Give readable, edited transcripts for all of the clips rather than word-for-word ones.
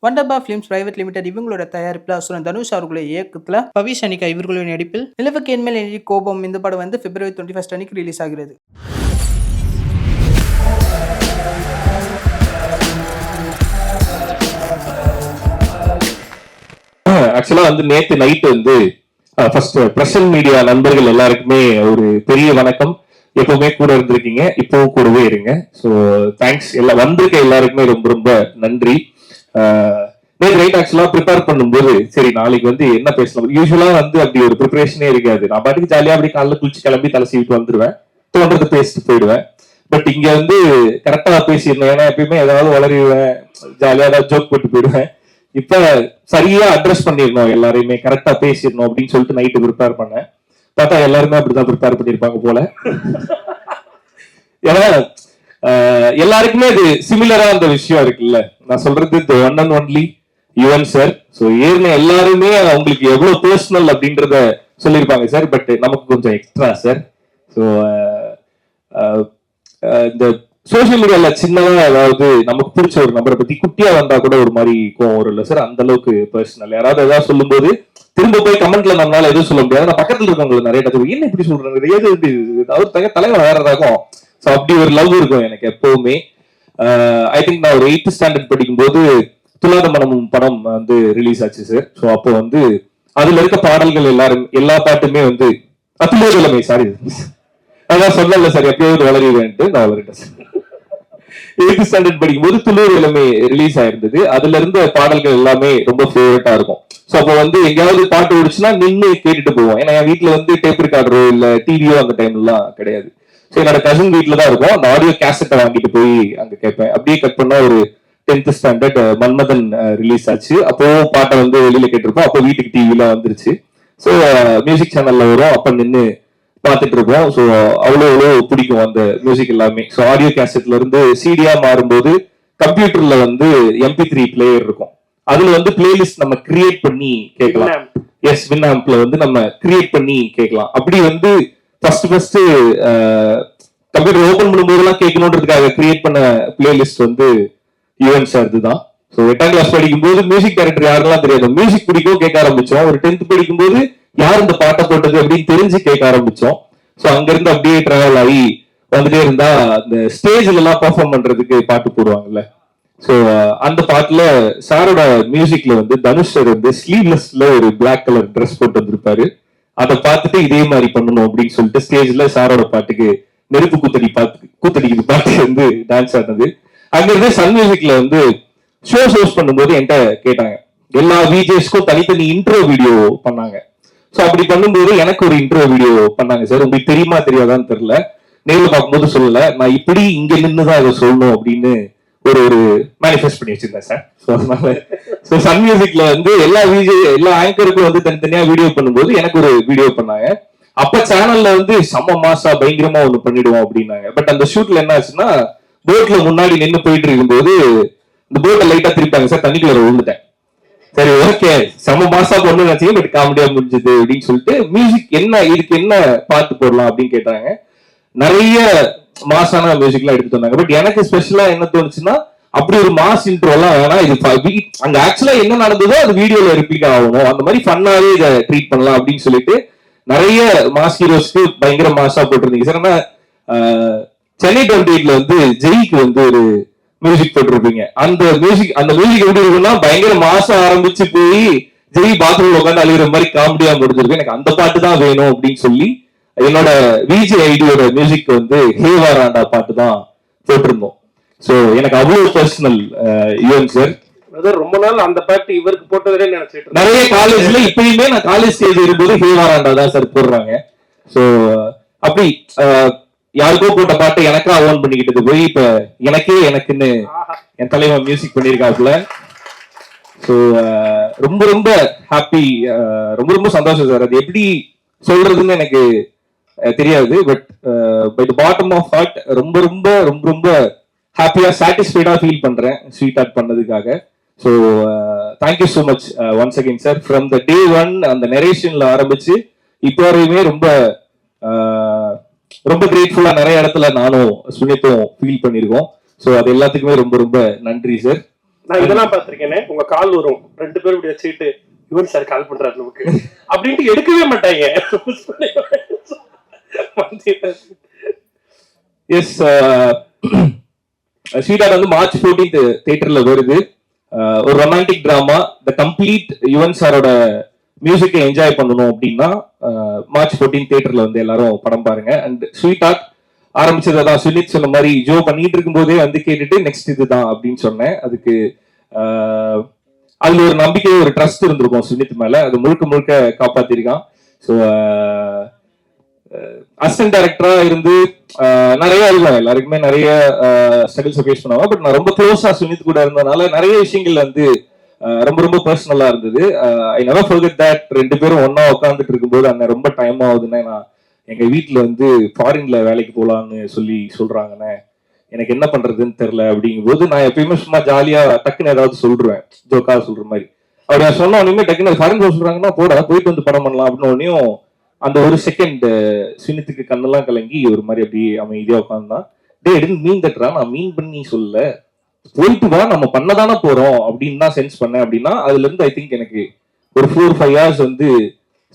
வண்டர்பா films private limited இவங்களோட தயாரிப்பில் அசுரன் தனுஷ் அவர்களுடைய இயக்கத்தில் பவி சனிகா இவர்களுடைய நடிப்பில் நிலவுக்கு என்மேல் எண்ணி கோபம் இந்த படம் வந்து பிப்ரவரி 21 அன்னைக்கு ரிலீஸ் ஆகிறது. ஆக்சுவலா வந்து நேத்து நைட் வந்து ஃபர்ஸ்ட் பிரசன்ட் மீடியா நண்பர்கள் எல்லாருக்குமே ஒரு பெரிய வணக்கம். எப்பவுமே கூட இருந்திருக்கீங்க, இப்பவும் கூடவே இருங்க. ஸோ தேங்க்ஸ் எல்லாம் வந்திருக்க எல்லாருக்குமே ரொம்ப ரொம்ப நன்றி. நேற்று நைட் ஆக்சுவலா ப்ரிப்பேர் பண்ணும்போது சரி நாளைக்கு வந்து என்ன பேசலாம், யூஸ்வலா வந்து அப்படி ஒரு ப்ரிப்பரேஷனே இருக்காது. நான் பாட்டுக்கு ஜாலியா அப்படி காலைல குளிச்சு கிளம்பி தலை சீவிட்டு வந்துருவேன், தோன்றதை பேசிட்டு போயிடுவேன். பட் இங்க வந்து கரெக்டா பேசியிருந்தேன், ஏன்னா எப்பயுமே ஏதாவது வளருவேன், ஜாலியா ஏதாவது ஜோக் போட்டு போயிடுவேன். இப்ப சரியா அட்ரஸ் பண்ணிடணும், எல்லாரையுமே கரெக்டா பேசிடணும் அப்படின்னு சொல்லிட்டு நைட்டு ப்ரிப்பேர் பண்ணேன். பார்த்தா எல்லாருமே அப்படிதான் ப்ரிப்பேர் பண்ணிருப்பாங்க போல. ஏன்னா எல்லாருக்குமே இது சிமிலரா அந்த விஷயம் இருக்குல்ல. நான் சொல்றது the one and only Yuvan sir. So ஏற்கனவே எல்லாருமே அவங்களுக்கு எவ்வளவு பர்சனல் அப்படின்றத சொல்லியிருப்பாங்க சார். பட் நமக்கு கொஞ்சம் எக்ஸ்ட்ரா சார். ஸோ இந்த சோசியல் மீடியால சின்னதா ஏதாவது நமக்கு பிடிச்ச ஒரு நபரை பத்தி குட்டியா வந்தா கூட ஒரு மாதிரி கோவம் வரும் இல்ல சார், அந்த அளவுக்கு பர்சனல். யாராவது ஏதாவது சொல்லும் போது திரும்ப போய் கமெண்ட்ல நம்மளால எதுவும் சொல்ல முடியாது. நான் பக்கத்துல இருக்கவங்களுக்கு நிறைய டக்கு என்ன இப்படி சொல்றாங்க, ஏது அவர் தலைவர் வேற இருக்கும். ஸோ அப்படி ஒரு லவ் இருக்கும் எனக்கு எப்பவுமே. ஐ திங்க் நான் ஒரு 8th ஸ்டாண்டர்ட் படிக்கும்போது துலாத மனமும் படம் வந்து ரிலீஸ் ஆச்சு சார். ஸோ அப்போ வந்து அதுல இருக்க பாடல்கள் எல்லா பாட்டுமே வந்து அத்துலமை சாரி அதான் சொல்லல சார், எப்பயாவது வளருவேன்ட்டு நான் வளர்ட்டேன் சார். 8th ஸ்டாண்டர்ட் படிக்கும்போது துளூர் இளமை ரிலீஸ் ஆயிருந்தது. அதுல இருந்த பாடல்கள் எல்லாமே ரொம்ப ஃபேவரட்டா இருக்கும். ஸோ அப்போ வந்து எங்கேயாவது பாட்டு ஓடிச்சுன்னா நின்று கேட்டுட்டு போவோம். ஏன்னா என் வீட்டுல வந்து டேப் ரெக்கார்டரோ இல்ல டிவியோ அந்த டைம்லாம் கிடையாது. ஸோ என்னோட கசின் வீட்டுல தான் இருக்கும். அந்த ஆடியோ கேசட்டை வாங்கிட்டு போய் அங்க கேட்பேன். அப்படியே கட் பண்ணா ஒரு 10th ஸ்டாண்டர்ட் மன்மதன் ரிலீஸ் ஆச்சு. அப்போ பாட்டை வந்து வெளியில கேட்டிருப்போம். அப்போ வீட்டுக்கு டிவில வந்துருச்சு. ஸோ மியூசிக் சேனல்ல வரும், அப்ப நின்று பார்த்துட்டு இருப்போம். ஸோ அவ்வளோ பிடிக்கும் அந்த மியூசிக் எல்லாமே. ஸோ ஆடியோ கேசட்ல இருந்து சிடியா மாறும்போது கம்ப்யூட்டர்ல வந்து MP3 பிளேயர் இருக்கும். அதுல வந்து பிளேலிஸ்ட் நம்ம கிரியேட் பண்ணி கேட்கலாம். எஸ், வின்னாம்ப்ல வந்து நம்ம கிரியேட் பண்ணி கேட்கலாம். அப்படி வந்து ஃபர்ஸ்ட் கம்ப்யூட்டர் ஓபன் பண்ணும்போதெல்லாம் கேட்கணுன்றதுக்காக கிரியேட் பண்ண பிளேலிஸ்ட் வந்து யுவன் சார் இதுதான். ஸோ 8ஆம் கிளாஸ் படிக்கும்போது மியூசிக் டைரக்டர் யாரெல்லாம் தெரியாது, மியூசிக் பிடிக்கும் கேட்க ஆரம்பிச்சோம். ஒரு 10th படிக்கும்போது யார் இந்த பாட்டை போட்டது அப்படின்னு தெரிஞ்சு கேட்க ஆரம்பிச்சோம். ஸோ அங்கிருந்து அப்படியே டிராவல் ஆகி வந்துட்டே இருந்தா அந்த ஸ்டேஜ்ல எல்லாம் பர்ஃபார்ம் பண்றதுக்கு பாட்டு போடுவாங்கல்ல. ஸோ அந்த பாட்டுல சாரோட மியூசிக்ல வந்து தனுஷ் சார் வந்து ஸ்லீவ்லெஸ்ல ஒரு பிளாக் கலர் ட்ரெஸ் போட்டு வந்திருப்பாரு. அதை பார்த்துட்டு இதே மாதிரி பண்ணணும் அப்படின்னு சொல்லிட்டு ஸ்டேஜ்ல சாரோட பாட்டுக்கு நெருப்பு கூத்தடிக்குது பாட்டு வந்து டான்ஸ் ஆனது. அங்கிருந்து சன் மியூசிக்ல வந்து ஷோஸ் பண்ணும்போது என்கிட்ட கேட்டாங்க. எல்லா விஜேஸ்க்கும் தனித்தனி இன்ட்ரோ வீடியோ பண்ணாங்க. ஸோ அப்படி பண்ணும்போது எனக்கு ஒரு இன்ட்ரோ வீடியோ பண்ணாங்க சார். உங்களுக்கு தெரியுமா தெரியாதான்னு தெரியல, நேரில் பார்க்கும்போது சொல்லல, நான் இப்படி இங்க நின்றுதான் அதை சொல்லணும் அப்படின்னு ஒரு மேனிஃபெஸ்ட் பண்ணி வச்சிருந்தேன் சார். ஸோ அதனால சன் மியூசிக்ல வந்து எல்லா ஆங்கருக்கும் வந்து தனித்தனியா வீடியோ பண்ணும்போது எனக்கு ஒரு வீடியோ பண்ணாங்க. அப்ப சேனல்ல வந்து செம்ம மாசா பயங்கரமா ஒண்ணு பண்ணிடுவோம் அப்படின்னாங்க. பட் அந்த ஷூட்ல என்ன ஆச்சுன்னா, போட்ல முன்னாடி நின்று போயிட்டு இருக்கும்போது இந்த போட்டை லைட்டா திருப்பிட்டாங்க சார், தண்ணிக்குள்ள விழுந்துட்டேன். சரி ஓகே, செம்ம மாசா பொண்ணு நினைச்சீங்க, பட் காமெடியா முடிஞ்சது அப்படின்னு சொல்லிட்டு மியூசிக் என்ன இதுக்கு என்ன பாட்டு போடலாம் அப்படின்னு கேட்டாங்க. நிறைய மாசான மியூசிக் எல்லாம் எடுத்து வந்தாங்க. பட் எனக்கு ஸ்பெஷலா என்ன தோணுச்சுன்னா, அப்படி ஒரு மாஸ் இன்ட்ரோ எல்லாம் வேணாம், இது அங்க ஆக்சுவலா என்ன நடந்ததோ அது வீடியோல ரிப்பீட் ஆகணும், அந்த மாதிரி ஃபன்னாவே இதை ட்ரீட் பண்ணலாம் அப்படின்னு சொல்லிட்டு நிறைய மாஸ் ஹீரோஸ்க்கு பயங்கர மாசா போட்டிருந்தீங்க சார். ஆனா சென்னை 28ல வந்து ஜெய்க்கு வந்து ஒரு மியூசிக் போட்டிருப்பீங்க. அந்த மியூசிக் எப்படி இருக்குன்னா பயங்கர மாசம் ஆரம்பிச்சு போய் ஜெய் பாத்ரூம்ல உட்காந்து அழுகிற மாதிரி காமெடியா முடிஞ்சிருக்கு. எனக்கு அந்த பாட்டு தான் வேணும் அப்படின்னு சொல்லி என்னோட விஜே ஐடியோட மியூசிக் வந்து ஹேவாராண்டா பாட்டு தான் போட்டிருந்தோம். ஸோ எனக்கு அவ்வளவு பர்சனல் யுவன் சார். ரொம்ப நாள் அந்த பாட்டு இவருக்கு போட்டதே நினைச்சிட்டு நிறைய காலேஜ்ல இப்பயுமே நான் காலேஜ் ஸ்டேஜ் இருக்கும்போது ஹேவாராண்டா தான் சார் போடுறாங்க. ஸோ அப்படி யாருக்கோ போட்ட பாட்டை எனக்கா ஓன் பண்ணிக்கிட்டது போய் இப்ப எனக்குன்னு என் தலைவன் மியூசிக் பண்ணியிருக்காப்புல. ஸோ ரொம்ப ரொம்ப ஹாப்பி, ரொம்ப சந்தோஷம் சார். அது எப்படி சொல்றதுன்னு எனக்கு தெரியாது. But by the bottom of heart ரொம்ப ரொம்ப ரொம்ப ரொம்ப ஹாப்பியா சாட்டிஸ்ஃபைடா ஃபீல் பண்றேன் ஸ்வீட் ஆர்ட் பண்ணதுக்காக. So thank you so much once again sir. From the day one அந்த நரேஷன்ல ஆரம்பிச்சு இப்போ வரையுமே ரொம்ப ரொம்ப கிரேட்ஃபுல்லா நிறைய இடத்துல நானும் சுனித்தும் ஃபீல் பண்ணியிருக்கோம். ஸோ அது எல்லாத்துக்குமே ரொம்ப ரொம்ப நன்றி சார். நான் இதெல்லாம் பாத்திருக்கேனே, உங்க கால் வரும் 2 பேரும் இப்படி வச்சுக்கிட்டு யுவன் சார் கால் பண்றாரு நமக்கு அப்படின்ட்டு எடுக்கவே மாட்டாங்க. எஸ், ஸ்வீட் வந்து மார்ச் 14th தியேட்டர்ல வருது. ஒரு romantic drama. The complete Yuvan சாரோட மியூசிக்கை என்ஜாய் பண்ணணும் அப்படின்னா மார்ச் 14 தியேட்டர்ல வந்து எல்லாரும் படம் பாருங்க. அண்ட் ஸ்வீட் ஆர்ட் ஆரம்பிச்சதான் சுனித் சொன்ன மாதிரி ஜோ பண்ணிட்டு இருக்கும் போதே வந்து கேட்டுட்டு நெக்ஸ்ட் இதுதான் அப்படின்னு சொன்னேன். அதுக்கு அதுல ஒரு நம்பிக்கை, ஒரு ட்ரஸ்ட் இருந்திருக்கும் சுனித் மேல. அது முழுக்க முழுக்க காப்பாத்திருக்கான். ஸோ அசிஸ்டன்ட் டைரக்டரா இருந்து நிறைய இருக்கும், எல்லாருக்குமே நிறைய ஸ்ட்ரகிள்ஸ் ஃபேஸ் பண்ணுவாங்க. பட் நான் ரொம்ப க்ளோஸா சுனித் கூட இருந்ததுனால நிறைய விஷயங்கள் வந்து ரொம்ப ரொம்ப பர்சனலா இருந்தது. I never forget that. 2 பேரும் ஒன்னா உட்காந்துட்டு இருக்கும்போது அண்ணன் ரொம்ப டைம் ஆகுதுன்னு நான் எங்க வீட்டுல வந்து ஃபாரின்ல வேலைக்கு போலான்னு சொல்றாங்கண்ணே, எனக்கு என்ன பண்றதுன்னு தெரியல அப்படிங்கும்போது நான் எப்பயுமே சும்மா ஜாலியா டக்குன்னு ஏதாவது சொல்றேன், ஜோக்கா சொல்ற மாதிரி. அப்படி நான் சொன்ன உடனே டக்குன்னு ஃபாரின் போக சொல்றாங்கன்னா போயிட்டு வந்து படம் பண்ணலாம் அப்படின்னு உடனேயும் அந்த ஒரு செகண்ட் சுனித்துக்கு கண்ணெல்லாம் கலங்கி ஒரு மாதிரி அப்படியே அமைதியா உட்காந்துதான். மீன் தட்டுறா, நான் மீன் பண்ணி சொல்ல, போயிட்டு வா நம்ம பண்ணதானே போறோம் அப்படின்னு தான் சென்ஸ் பண்ணேன். அப்படின்னா அதுல இருந்து ஐ திங்க் எனக்கு ஒரு 4-5 hours வந்து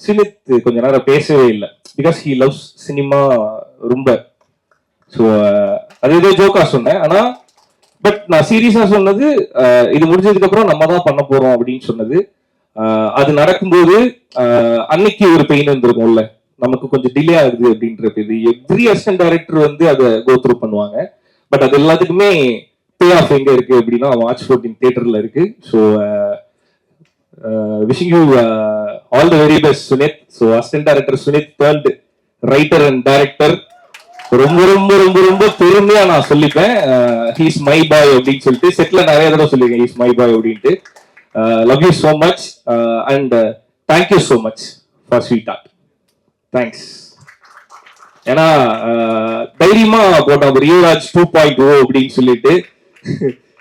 சுனித் கொஞ்ச நேரம் பேசவே இல்லை. பிகாஸ் ஹி லவ்ஸ் சினிமா ரொம்ப. ஸோ அது ஏதோ ஜோக்கா சொன்னேன். ஆனா பட் நான் சீரியஸா சொன்னது, இது முடிஞ்சதுக்கு அப்புறம் நம்ம தான் பண்ண போறோம் அப்படின்னு சொன்னது. அது நடக்கும்போது அன்னைக்கு ஒரு பெயின் இருந்திருக்கும்ல, நமக்கு கொஞ்சம் டிலே ஆகுது அப்படின்றது. இது எவ்ரி அசிஸ்டன்ட் டைரக்டர் வந்து அதை கோ த்ரூ பண்ணுவாங்க. பட் அது எல்லாத்துக்குமே பே ஆஃப் எங்க இருக்கு அப்படின்னா மார்ச் 14 தியேட்டர்ல இருக்கு. So wishing you all the very best Sunith. So assistant director Sunith turned writer and director. ரொம்ப ரொம்ப ரொம்ப ரொம்ப பெருமையா நான் சொல்லிப்பேன், ஹீஸ் மை பாய் அப்படின்னு சொல்லிட்டு. செட்ல நிறைய தடவை சொல்லியிருக்கேன் ஹீஸ் மை பாய் அப்படின்ட்டு. Love you so much and thank you so much for sweet art. Thanks. ஏன்னா தைரியமா போட்டோம் ரியோராஜ் 2.0 அப்படின்னு சொல்லிட்டு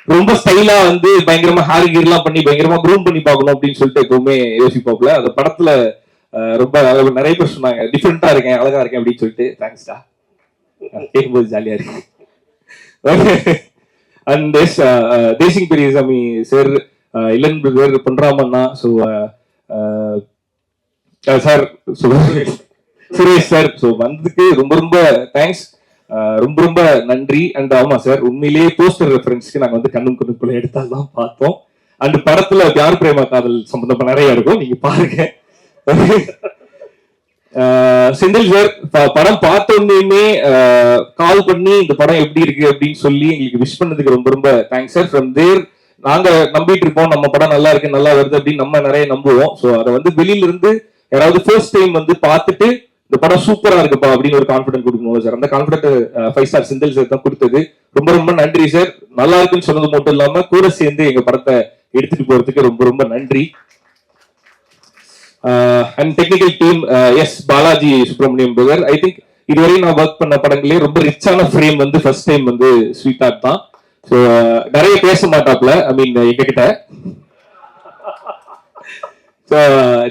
ரொம்ப ஸ்டைலா வந்து பயங்கரமா ஹேர் கீர்லாம் பண்ணி பயங்கரமா க்ரூம் பண்ணி பார்க்கணும் அப்படின்னு சொல்லிட்டு எப்பவுமே யோசிப்பாப்புல. அந்த படத்துல ரொம்ப நிறைய பேர் சொன்னாங்க டிஃப்ரெண்டா இருக்கேன், அழகா இருக்கேன் அப்படின்னு சொல்லிட்டு. தேங்க்ஸ்டா, கேட்கும்போது ஜாலியா இருக்கு. And Desingh Periyasamy sir, Elan brother, பொன்ராமண்ணா, so sir, Suresh sir, so வந்ததுக்கு ரொம்ப ரொம்ப தேங்க்ஸ், ரொம்ப ரொம்ப நன்றி. அண்ட் ஆமா சார், உண்மையிலேயே போஸ்டர் ரெஃபரன்ஸ்க்கு நாங்கள் வந்து கண்ணும் கண்ணுக்குள்ள எடுத்தால்தான் பார்த்தோம். அண்ட் படத்துல யார் பிரேமா காதல் சம்பந்தமா நிறைய இருக்கும், நீங்க பாருங்க. செந்தில் சார் படம் பார்த்த உடனே கால் பண்ணி இந்த படம் எப்படி இருக்கு அப்படின்னு சொல்லி எங்களுக்கு விஷ் பண்ணதுக்கு ரொம்ப ரொம்ப தேங்க்ஸ் சார். ஃப்ரம் தேர் நாங்க நம்பிட்டு இருப்போம் நம்ம படம் நல்லா இருக்கு, நல்லா வருது அப்படின்னு நம்ம நிறைய நம்புவோம். ஸோ அதை வந்து வெளியில இருந்து யாராவது ஃபர்ஸ்ட் டைம் வந்து பார்த்துட்டு இந்த படம் சூப்பரா இருக்குப்பா அப்படின்னு ஒரு கான்ஃபிடன்ட் கொடுக்கணும் சார். அந்த கான்ஃபிடன்ட் 5 ஸ்டார் செந்தில் சார் தான் கொடுத்தது. ரொம்ப ரொம்ப நன்றி சார். நல்லா இருக்குன்னு சொன்னது மட்டும் இல்லாம கூட சேர்ந்து எங்க படத்தை எடுத்துட்டு போறதுக்கு ரொம்ப ரொம்ப நன்றி. And technical team, S Balaji Subramaniam brother. I think இதுவரையும் நான் ஒர்க் பண்ண படங்களே ரொம்ப ரிச்சான ஃப்ரேம் வந்து ஃபர்ஸ்ட் டைம் வந்து ஸ்வீட் ஆர்ட் தான். ஸோ நிறைய பேச மாட்டாப்ல, ஐ மீன் எங்ககிட்ட.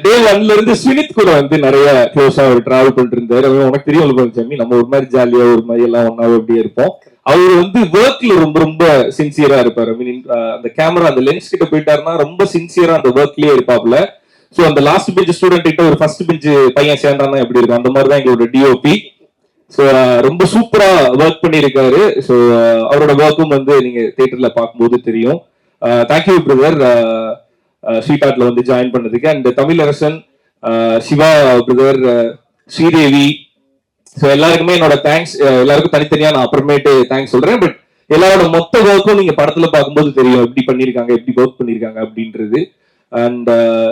டே 1ல இருந்து சுனித் கூட வந்து நிறைய க்ளோஸா ஒரு டிராவல் பண்ணிட்டு இருந்தாரு. உனக்கு தெரியும் சாமி, நம்ம ஒரு மாதிரி ஜாலியா ஒரு மாதிரி எல்லாம் ஒன்னாவே அப்படியே இருப்போம். அவர் வந்து ஒர்க்ல ரொம்ப ரொம்ப சின்சியரா இருப்பாரு. ஐ மீன் அந்த கேமரா அந்த லென்ஸ் கிட்ட போயிட்டாருன்னா ரொம்ப சின்சியரா அந்த ஒர்க்லயே இருப்பாப்ல. ஸோ அந்த லாஸ்ட் பெஞ்ச் ஸ்டூடெண்ட் கிட்ட ஒரு ஃபர்ஸ்ட் பெஞ்ச் பையன் சேர்ந்தானா எப்படி இருக்கும், அந்த மாதிரி தான் எங்களோட டிஓபி. ஸோ ரொம்ப சூப்பரா ஒர்க் பண்ணியிருக்காரு. ஸோ அவரோட ஒர்க்கும் வந்து நீங்க தியேட்டர்ல பார்க்கும்போது தெரியும். தேங்க்யூ பிரதர் ஸ்வீட் ஆர்ட்ல வந்து ஜாயின் பண்ணதுக்கு. And Tamilarasan, Siva brother, Sridevi, so எல்லாருக்குமே என்னோட தேங்க்ஸ். எல்லாருக்கும் தனித்தனியா நான் அப்புறமேட்டு தேங்க்ஸ் சொல்றேன். பட் எல்லாரோட மொத்த ஒர்க்கும் நீங்க படத்துல பார்க்கும்போது தெரியும் எப்படி பண்ணிருக்காங்க, எப்படி ஒர்க் பண்ணிருக்காங்க அப்படின்றது. அண்ட்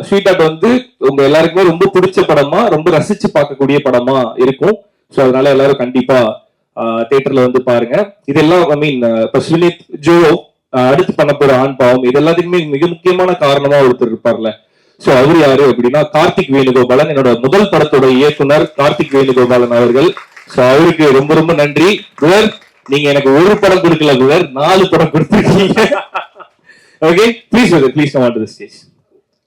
ஸ்வீட் ஆர்ட் வந்து உங்க எல்லாருக்குமே ரொம்ப பிடிச்ச படமா, ரொம்ப ரசிச்சு பார்க்கக்கூடிய படமா இருக்கும். ஸோ அதனால எல்லாரும் கண்டிப்பா தியேட்டர்ல வந்து பாருங்க. இதெல்லாம் ஐ மீன் இப்ப சுனித், ஜோ, அடுத்து பண்ண போற ஆண் பாவம், இது எல்லாத்துக்குமே மிக முக்கியமான காரணமா ஒருத்தர் இருப்பார்ல. சோ அவர் யாரு அப்படின்னா கார்த்திக் வேணுகோபாலன், என்னோட முதல் படத்தோட இயக்குனர் கார்த்திக் வேணுகோபாலன் அவர்கள். சோ அவருக்கு ரொம்ப ரொம்ப நன்றி. குவர், நீங்க எனக்கு ஒரு படம் கொடுக்கல குவர், 4 படம் கொடுத்துருக்கீங்க. Okay, please please come on to the stage.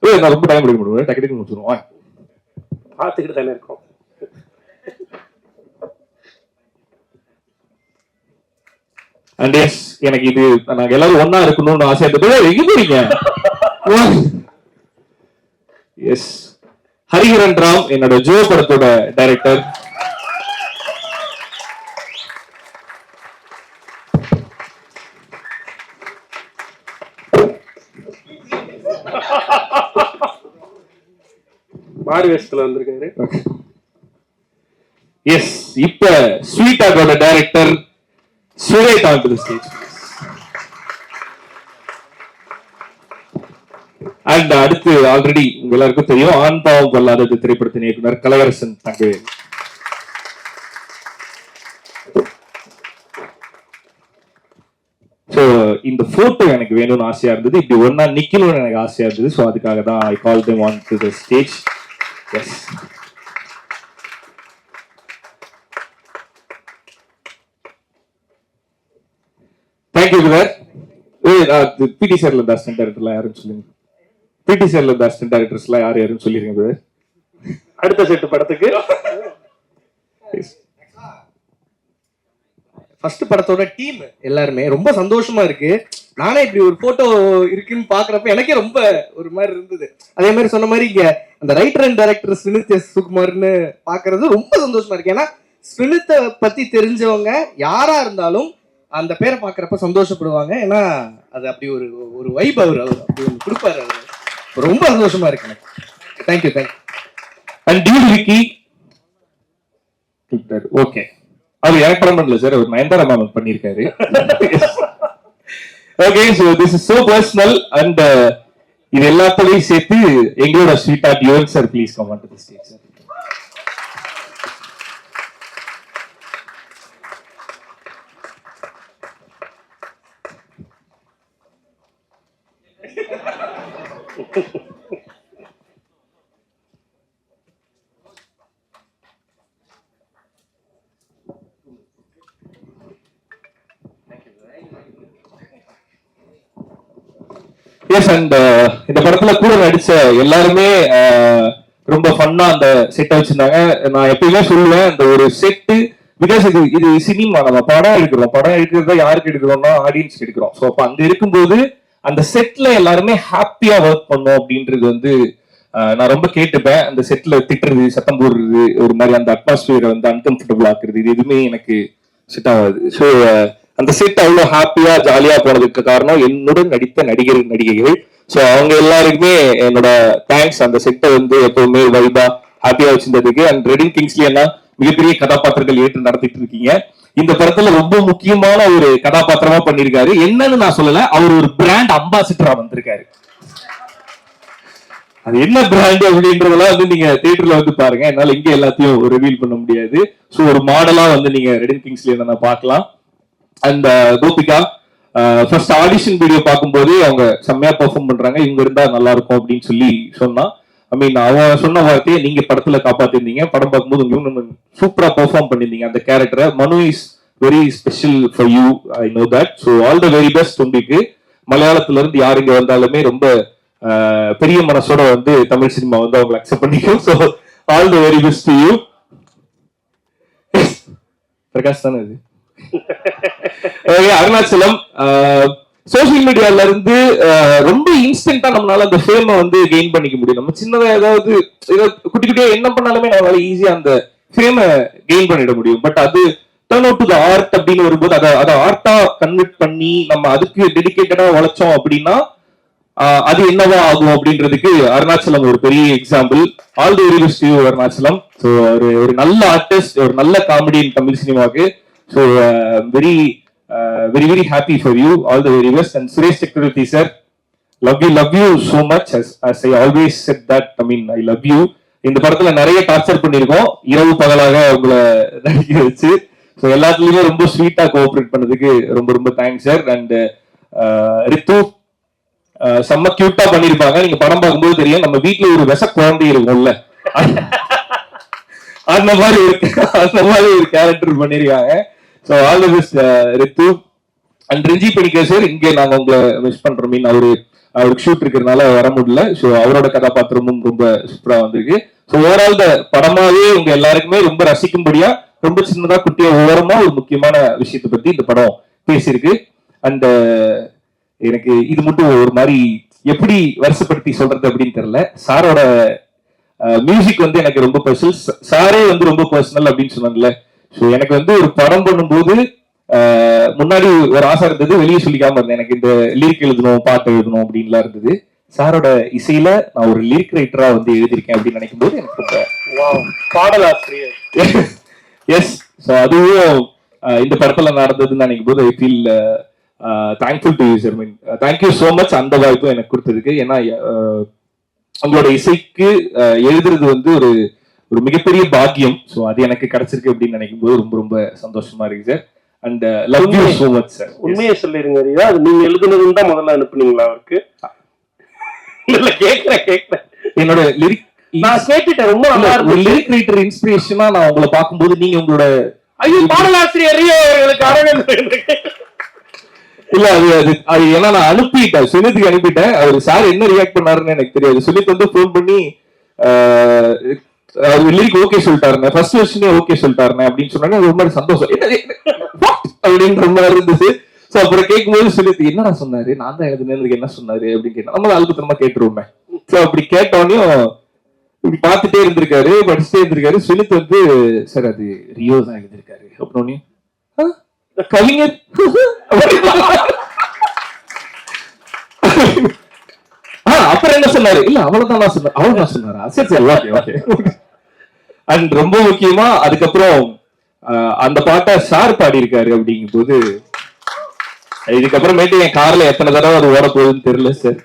நான் ரொம்ப டைம் எடுக்க முடியும், டக்கு டக்கு முடிச்சிருவோம். பார்த்துக்கிட்டு தானே இருக்கோம். அண்ட் எஸ் எனக்கு இது நாங்க எல்லாரும் ஒன்னா இருக்கணும்னு ஆசை இருந்தது. எங்க போறீங்க? எஸ் ஹரிஹரன் ராம் என்னோட ஜோ படத்தோட டைரக்டர். மாறு வேஷத்துல வந்திருக்காரு. எஸ் இப்ப ஸ்வீட் ஆகோட director Suresh on to the stage. And அடுத்து ஆல்ரெடி உங்க எல்லாருக்கும் தெரியும் ஆண் பாவம் கொள்ளாதது திரைப்படத்தின் இயக்குனர் கலையரசன் தங்கவேல். ஸோ இந்த போட்டோ எனக்கு வேணும்னு ஆசையா இருந்தது, இப்படி ஒன்னா நிக்கணும்னு எனக்கு ஆசையா இருந்தது. ஸோ அதுக்காக தான் I call them on to the stage. Yes thank you brother. PT சார்ல இருந்த அசிஸ்டன்ட் டைரக்டர்லாம் யாருன்னு சொல்லுங்க. பிடி சார்ல இருந்த அசிஸ்டன்ட் டைரக்டர்ஸ்லாம் யாருன்னு சொல்லிருங்க பிரதர். அடுத்த செட்டு படத்துக்கு ஃபர்ஸ்ட் படத்தோட டீம் எல்லாருமே ரொம்ப சந்தோஷமா இருக்கு. நானே இப்படி ஒரு போட்டோ இருக்குன்னு பாக்குறப்ப எனக்கே ரொம்ப ஒரு மாதிரி இருந்தது. அதே மாதிரி சொன்ன மாதிரி இங்க அந்த ரைட்டர் அண்ட் டைரக்டர் ஸ்வினித் எஸ் சுகுமார்னு பாக்குறது ரொம்ப சந்தோஷமா இருக்கு. ஏன்னா ஸ்வினித்தை பத்தி தெரிஞ்சவங்க யாரா இருந்தாலும் அந்த பேரை பாக்குறப்ப சந்தோஷப்படுவாங்க. ஏன்னா அது அப்படி ஒரு ஒரு வைப் அவர் அப்படி ஒன்று கொடுப்பாரு. அவர் ரொம்ப சந்தோஷமா இருக்கு எனக்கு. Thank you thank you. அண்ட் டியூ விக்கி ஓகே அவர் எனக்கு படம் பண்ணல சார், அவர் நயன்தாரா மேம் பண்ணியிருக்காரு. Okay so this is so personal and இது எல்லாத்தையும் சேர்த்து எங்களோட sweetheart Yuvan sir please come on to the stage sir. Yes and இந்த படத்துல கூட நடிச்ச எல்லாருமே ரொம்ப ஃபன்னா அந்த செட்டை வச்சிருந்தாங்க. நான் எப்பயுமே சொல்லுவேன் அந்த ஒரு செட்டு பிகாஸ் இது சினிமா, நம்ம படம் எடுக்கிறோம், படம் எடுக்கிறதா யாருக்கு எடுக்கிறோம்னா ஆடியன்ஸ்க்கு எடுக்கிறோம். ஸோ அப்போ அங்க இருக்கும்போது அந்த செட்ல எல்லாருமே ஹாப்பியா ஒர்க் பண்ணும் அப்படின்றது வந்து நான் ரொம்ப கேட்டுப்பேன். அந்த செட்ல திட்டுறது, சத்தம் போடுறது, ஒரு மாதிரி அந்த அட்மாஸ்பியரை வந்து அன்கம்ஃபர்டபுள் ஆக்குறது, இது எதுவுமே எனக்கு செட் ஆகாது. ஸோ அந்த செட் அவ்வளோ ஹாப்பியா ஜாலியா போனதுக்கு காரணம் என்னுடன் நடித்த நடிகைகள். ஸோ அவங்க எல்லாருக்குமே என்னோட தேங்க்ஸ். அந்த செட்டை வந்து எப்பவுமே வைபா ஹாப்பியா வச்சிருந்ததுக்கு. அண்ட் ரெடின் கிங்ஸ்லி என்ன மிகப்பெரிய கதாபாத்திரங்கள் ஏற்று நடத்திட்டு இருக்கீங்க. இந்த படத்துல ரொம்ப முக்கியமான ஒரு கதாபாத்திரமா பண்ணிருக்காரு. என்னன்னு நான் சொல்லல, அவர் ஒரு பிராண்ட் அம்பாசிடரா வந்திருக்காரு. அது என்ன பிராண்ட் அப்படின்றதெல்லாம் வந்து நீங்க தியேட்டர்ல வந்து பாருங்க. என்னால இங்க எல்லாத்தையும் ரிவீல் பண்ண முடியாது. ஸோ ஒரு மாடலா வந்து நீங்க ரெடின் கிங்ஸ்லி என்ன பார்க்கலாம். And Gopika first audition video பார்க்கும்போது அவங்க செம்மையா பெர்ஃபார்ம் பண்றாங்க, இவங்க இருந்தா நல்லா இருக்கும் அப்படின்னு சொல்லி சொன்னா. ஐ மீன் அவன் சொன்ன வார்த்தையை நீங்க படத்துல காப்பாத்திருந்தீங்க. படம் பார்க்கும்போது உங்களுக்கு சூப்பரா பெர்ஃபார்ம் பண்ணிருந்தீங்க அந்த கேரக்டரை. மனு is very special for you, I know that. So all the very best உங்களுக்கு. மலையாளத்துல இருந்து யார் இங்க வந்தாலுமே ரொம்ப பெரிய மனசோட வந்து தமிழ் சினிமா வந்து அவங்களை அக்செப்ட் பண்ணிக்கும். So all the very best to you. Prakash தானே இது. அருணாச்சலம் சோசியல் மீடியால இருந்து ரொம்ப இன்ஸ்டன்டா நம்மளால அந்த ஃபேமை வந்து கெயின் பண்ணிக்க முடியும். நம்ம சின்னதா ஏதாவது குட்டி குட்டியா என்ன பண்ணாலுமே நம்மளால ஈஸியா அந்த ஃபேமை கெயின் பண்ணிட முடியும். பட் அது turn out to the art அப்படின்னு வரும்போது அதை ஆர்ட்டா கன்வெர்ட் பண்ணி நம்ம அதுக்கு டெடிகேட்டடா உழைச்சோம் அப்படின்னா அது என்னவா ஆகும் அப்படின்றதுக்கு அருணாச்சலம் ஒரு பெரிய example. All the very best you Arunachalam. So ஒரு நல்ல ஆர்டிஸ்ட், ஒரு நல்ல காமெடி இன் தமிழ் சினிமாவுக்கு. So very very very happy for you, all the very best. And Suresh Chakravarti sir, love you so much. As I always said that, I mean I love you. இந்த படத்துல நிறைய torture பண்ணிருக்கோம், இரவு பகலாக உங்களை நடிக்க வச்சு. ஸோ எல்லாத்துலயுமே ரொம்ப ஸ்வீட்டா கோஆபரேட் பண்ணதுக்கு ரொம்ப ரொம்ப தேங்க்ஸ் சார். அண்ட் ரித்து செம்ம கியூட்டா பண்ணிருப்பாங்க. நீங்க படம் பார்க்கும்போது தெரியும், நம்ம வீட்டுல ஒரு விச குழந்தை இருக்கும்ல, அந்த மாதிரி ஒரு கேரக்டர் பண்ணிருக்காங்க. So all the best Rithu. And Rinchi Panicker sir, இங்கே நாங்க உங்களை மிஸ் பண்றோம். மீன் அவருக்கு ஷூட் இருக்கிறதுனால வர முடியல. ஸோ அவரோட கதாபாத்திரமும் ரொம்ப சூப்பரா வந்திருக்கு. ஸோ ஓவரால் இந்த படமாவே உங்க எல்லாருக்குமே ரொம்ப ரசிக்கும்படியா, ரொம்ப சின்னதா குட்டியா ஓரமா ஒரு முக்கியமான விஷயத்தை பத்தி இந்த படம் பேசியிருக்கு. அண்ட் எனக்கு இது மட்டும் ஒரு மாதிரி எப்படி வருஷப்படுத்தி சொல்றது அப்படின்னு தெரியல. சாரோட மியூசிக் வந்து எனக்கு ரொம்ப பர்சனல், சாரே வந்து ரொம்ப பர்சனல் அப்படின்னு சொன்னாங்கல்ல. ஸோ எனக்கு வந்து ஒரு படம் பண்ணும்போது முன்னாடி ஒரு ஆசை இருந்தது, வெளியே சொல்லிக்காம இருந்தேன். எனக்கு இந்த லிரிக் எழுதணும், பாட்டு எழுதணும் அப்படின்லாம் இருந்தது. சாரோட இசையில நான் ஒரு லிரிக் ரைட்டரா வந்து எழுதியிருக்கேன் அப்படின்னு நினைக்கும் போது எனக்கு ரொம்ப பாடலாசிரியர். எஸ், ஸோ அதுவும் இந்த படத்துல நடந்ததுன்னு நினைக்கும் போது I feel thankful to you sir. Mean thank you so much அந்த வாய்ப்பும் எனக்கு கொடுத்ததுக்கு. ஏன்னா உங்களோட இசைக்கு எழுதுறது வந்து ஒரு ஒரு மிகப்பெரிய பாக்கியம். ஸோ அது எனக்கு கிடைச்சிருக்கு அப்படின்னு நினைக்கும் போது ரொம்ப ரொம்ப சந்தோஷமா இருக்கு sir. And love you so much sir. உண்மையை சொல்லிருங்க ரியா, அது நீங்க எழுதுனதுன்னு தான் முதல்ல அனுப்புனீங்களா அவருக்கு? இல்ல கேக்குறேன் என்னோட லிரிக் நான் கேட்டுட்டேன். ரொம்ப நல்லா இருக்கு. லிரிக் ரைட்டர் இன்ஸ்பிரேஷனா நான் உங்களை பார்க்கும்போது நீங்க உங்களோட ஐயோ பாடலாசிரியர் ரியா அவர்களுக்கு அரவிந்த் இல்ல அது ஏன்னா நான் அனுப்பிட்டேன், சுனித்துக்கு அனுப்பிட்டேன். அவர் சார் என்ன ரியாக்ட் பண்ணாருன்னு எனக்கு தெரியாது. சுனித் வந்து போன் பண்ணி லிரிக் ஓகே சொல்லிட்டாருங்க, ஃபர்ஸ்ட் வெர்ஷனே ஓகே சொல்லிட்டாருங்க அப்படின்னு சொன்னாங்க. அது ரொம்ப சந்தோஷம் அப்படின்ற மாதிரி இருந்தது. சோ அப்புறம் கேட்கும்போது சுனித் என்னடா சொன்னாரு, நான் தான் எழுதுனதுக்கு என்ன சொன்னாரு அப்படின்னு கேட்டேன். நம்ம அல்பத்தனமா கேட்டுருவோமே. சோ அப்படி கேட்டோடனையும் இப்படி பார்த்துட்டே இருந்திருக்காரு, படிச்சுட்டே இருந்திருக்காரு. சுனித் வந்து சார் அது ரியோ தான் எழுதியிருக்காரு அப்படின்னு கவிஞர் அப்புறம் என்ன சொன்னாரு, இல்ல அவ்வளவுதான் நான் சொன்னேன், அவ்வளவுதான் சொன்னாரா, சரி சரி ஓகே ஓகே. அண்ட் ரொம்ப முக்கியமா அதுக்கப்புறம் அந்த பாட்டை சார் பாடி இருக்காரு அப்படிங்கும் போது இதுக்கப்புறமேட்டு என் கார்ல எத்தனை தடவை அது ஓட போகுதுன்னு தெரியல சார்.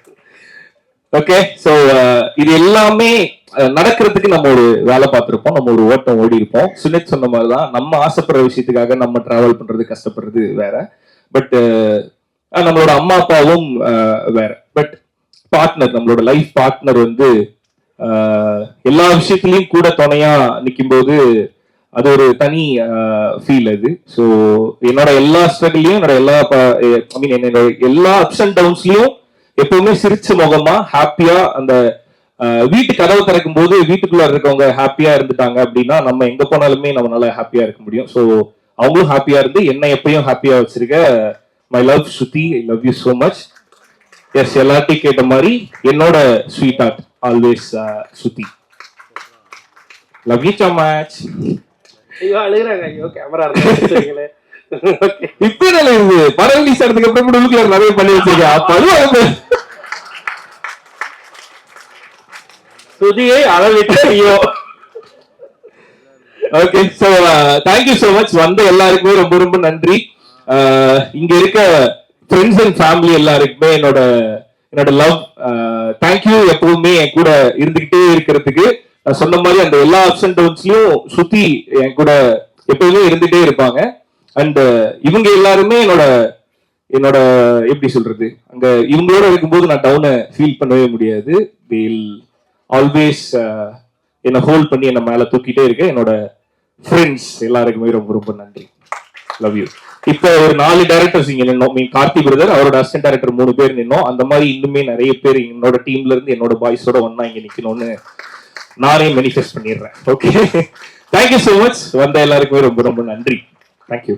ஓகே, சோ இது எல்லாமே நடக்கிறதுக்கு நம்ம ஒரு வேலை பார்த்திருப்போம், நம்ம ஒரு ஓட்டம் ஓடி இருப்போம். சுனித் சொன்ன மாதிரிதான் நம்ம ஆசைப்படுற விஷயத்துக்காக நம்ம டிராவல் பண்றது, கஷ்டப்படுறது வேற. பட் நம்மளோட அம்மா அப்பாவும் வேற. பட் பார்ட்னர், நம்மளோட லைஃப் பார்ட்னர் வந்து எல்லா விஷயத்திலையும் கூட துணையா நிற்கும் போது அது ஒரு தனி ஃபீல் அது. ஸோ என்னோட எல்லா ஸ்ட்ரகிள்லையும், என்னோட என்னோட எல்லா அப்ஸ் அண்ட் டவுன்ஸ்லயும் எப்பவுமே சிரிச்ச முகமா ஹாப்பியா அந்த வீட்டு கதவு திறக்கும் போது வீட்டுக்குள்ள இருக்கவங்க ஹாப்பியா இருந்துட்டாங்க அப்படின்னா நம்ம எங்க போனாலுமே நம்மளால ஹாப்பியா இருக்க முடியும். ஸோ அவங்களும் ஹாப்பியா இருந்து என்னை எப்பயும் ஹாப்பியா வச்சிருக்க my love Shruti, I love you so much. Yes, எல்லாத்தையும் கேட்ட மாதிரி என்னோட sweetheart always Shruti. Love you so much. ஐயோ அழுகுறாங்க. ஐயோ கேமரா இருந்தாங்களே. இப்ப நல்ல இது படம் ரிலீஸ் ஆனதுக்கு அப்புறம் கூட உள்ளுக்குள்ள நிறைய பண்ணி வச்சிருக்கேன். அப்ப சுதியை அளவிட்டு ஐயோ. Okay, so thank you so much. வந்த எல்லாருக்குமே ரொம்ப ரொம்ப நன்றி. இங்க இருக்க ஃப்ரெண்ட்ஸ் அண்ட் ஃபேமிலி எல்லாருக்குமே என்னோட லவ், தேங்க்யூ. எப்பவுமே என் கூட இருந்துகிட்டே இருக்கிறதுக்கு. நான் சொன்ன மாதிரி அந்த எல்லா அப்ஸ் அண்ட் டவுன்ஸ்லயும் சுத்தி என் கூட எப்பவுமே இருந்துட்டே இருப்பாங்க. அண்ட் இவங்க எல்லாருமே என்னோட எப்படி சொல்றது, அங்க இவங்களோட இருக்கும்போது நான் டவுனை ஃபீல் பண்ணவே முடியாது. ஆல்வேஸ் என்னை ஹோல்ட் பண்ணி என்னை மேல தூக்கிட்டே இருக்க என்னோட ஃப்ரெண்ட்ஸ் எல்லாருக்குமே ரொம்ப ரொம்ப நன்றி. Love you. இப்ப ஒரு 4 டைரக்டர்ஸ் இங்க நின்னோம். கார்த்தி பிரதர், அவரோட அசிஸ்டன்ட் டைரக்டர் 3 பேர் நின்னோம். அந்த மாதிரி இன்னுமே நிறைய பேர் என்னோட டீம்ல இருந்து என்னோட பாய்ஸோட ஒன்னா இங்க நிக்கணும்னு நானே மேனிஃபெஸ்ட் பண்ணிடுறேன். Okay, thank you so much. வந்த எல்லாருக்குமே ரொம்ப ரொம்ப நன்றி. தேங்க்யூ.